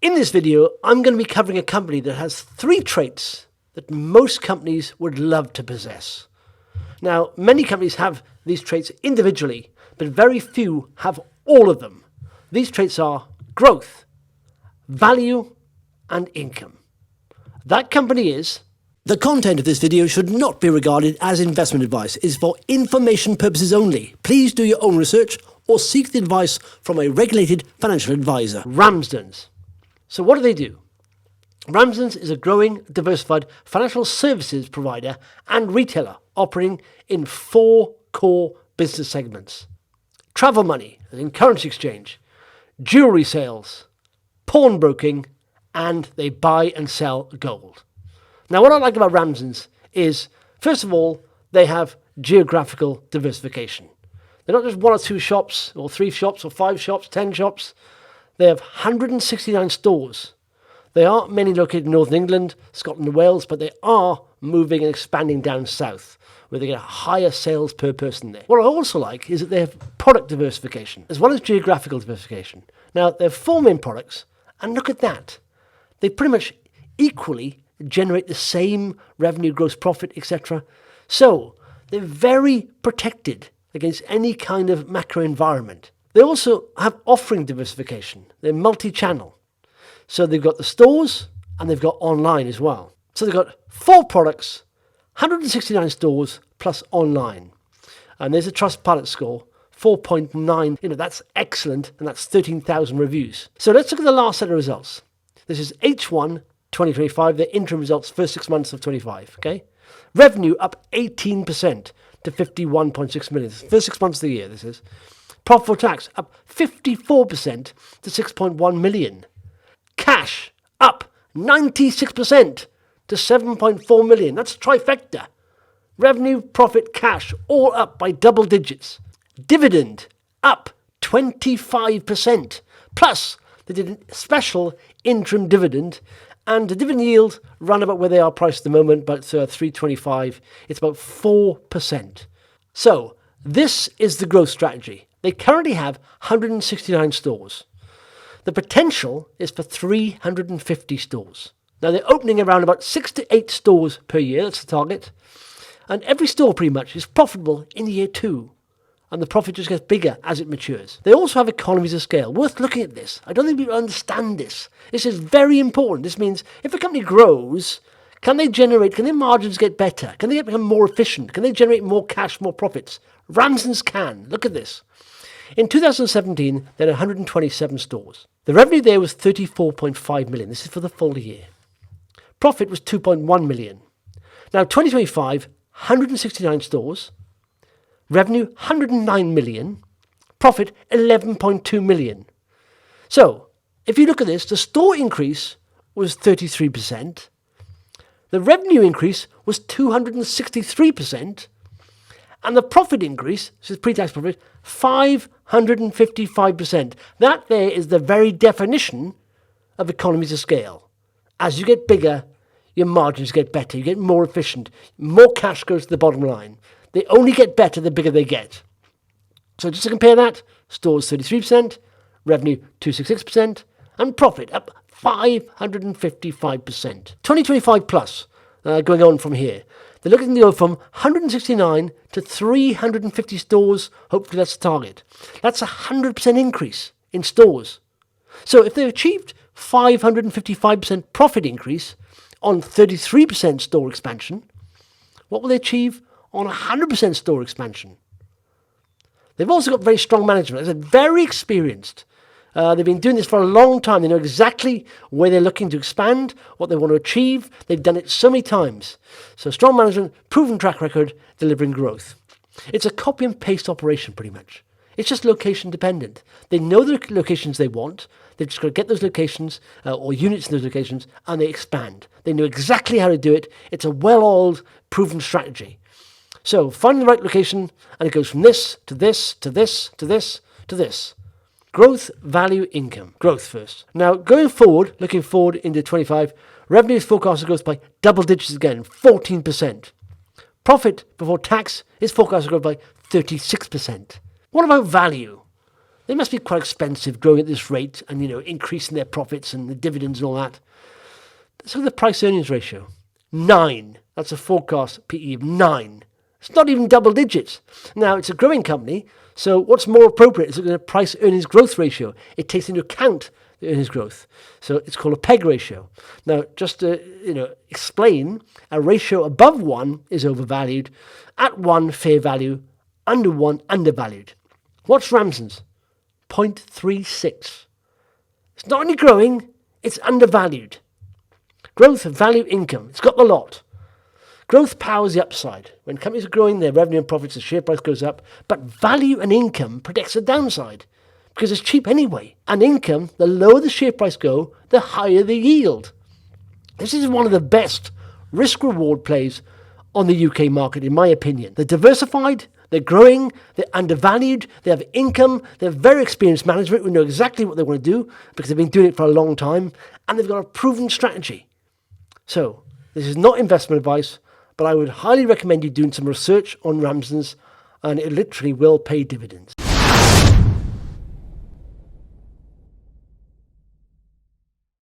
In this video, I'm going to be covering a company that has 3 traits that most companies would love to possess. Now, many companies have these traits individually, but very few have all of them. These traits are growth, value, and income. That company is... The content of this video should not be regarded as investment advice. It is for information purposes only. Please do your own research or seek the advice from a regulated financial advisor. Ramsdens. So what do? Ramsdens is a growing, diversified financial services provider and retailer operating in 4 core business segments. Travel money, as in currency exchange, jewellery sales, pawnbroking, and they buy and sell gold. Now, what I like about Ramsdens is, first of all, they have geographical diversification. They're not just 1 or 2 shops, or 3 shops, or 5 shops, 10 shops. They have 169 stores. They aren't many located in Northern England, Scotland and Wales, but they are moving and expanding down south, where they get higher sales per person there. What I also like is that they have product diversification, as well as geographical diversification. Now, they have 4 main products, and look at that. They pretty much equally generate the same revenue, gross profit, etc. So, they're very protected against any kind of macro environment. They also have offering diversification. They're multi-channel. So they've got the stores and they've got online as well. So they've got 4 products, 169 stores plus online. And there's a Trustpilot score, 4.9. That's excellent, and that's 13,000 reviews. So let's look at the last set of results. This is H1 2025, the interim results, first 6 months of 25. Okay, revenue up 18% to 51.6 million. First 6 months of the year, this is. Profit before tax up 54% to 6.1 million. Cash up 96% to 7.4 million. That's trifecta. Revenue, profit, cash, all up by double digits. Dividend up 25%. Plus, they did a special interim dividend, and the dividend yield run about where they are priced at the moment, but 3.25. It's about 4%. So, this is the growth strategy. They currently have 169 stores. The potential is for 350 stores. Now, they're opening around about 6 to 8 stores per year. That's the target. And every store pretty much is profitable in year 2. And the profit just gets bigger as it matures. They also have economies of scale. Worth looking at this. I don't think people understand this. This is very important. This means if a company grows, can their margins get better? Can they become more efficient? Can they generate more cash, more profits? Ramsdens can. Look at this. In 2017, they had 127 stores. The revenue there was 34.5 million. This is for the full year. Profit was 2.1 million. Now, 2025, 169 stores. Revenue, 109 million. Profit, 11.2 million. So, if you look at this, the store increase was 33%. The revenue increase was 263%. And the profit increase, this is pre-tax profit, 555%. That there is the very definition of economies of scale. As you get bigger, your margins get better. You get more efficient. More cash goes to the bottom line. They only get better the bigger they get. So just to compare that, stores 33%, revenue 266%, and profit up 555%. 2025 plus, going on from here. They're looking to go from 169 to 350 stores. Hopefully that's the target. That's a 100% increase in stores. So if they achieved 555% profit increase on 33% store expansion, what will they achieve on 100% store expansion? They've also got very strong management. They're very experienced. They've been doing this for a long time. They know exactly where they're looking to expand, what they want to achieve. They've done it so many times. So strong management, proven track record, delivering growth. It's a copy and paste operation pretty much. It's just location dependent. They know the locations they want. They've just got to get those locations or units in those locations, and they expand. They know exactly how to do it. It's a well-oiled, proven strategy. So find the right location, and it goes from this to this to this to this to this. Growth, value, income. Growth first. Now, going forward, looking forward into 25, revenue is forecast to grow by double digits again, 14%. Profit before tax is forecast to grow by 36%. What about value? They must be quite expensive growing at this rate and, increasing their profits and the dividends and all that. Let's look at the price-earnings ratio. 9. That's a forecast PE of 9. It's not even double digits. Now, it's a growing company, so what's more appropriate is looking at a price-earnings growth ratio. It takes into account the earnings growth. So it's called a PEG ratio. Now, just to explain, a ratio above 1 is overvalued, at 1 fair value, under 1 undervalued. What's Ramsdens? 0.36. It's not only growing, it's undervalued. Growth, value, income. It's got the lot. Growth powers the upside. When companies are growing, their revenue and profits, the share price goes up. But value and income protects the downside because it's cheap anyway. And income, the lower the share price go, the higher the yield. This is one of the best risk-reward plays on the UK market, in my opinion. They're diversified, they're growing, they're undervalued, they have income, they have very experienced management who know exactly what they want to do because they've been doing it for a long time, and they've got a proven strategy. So, this is not investment advice, but I would highly recommend you doing some research on Ramsdens, and it literally will pay dividends.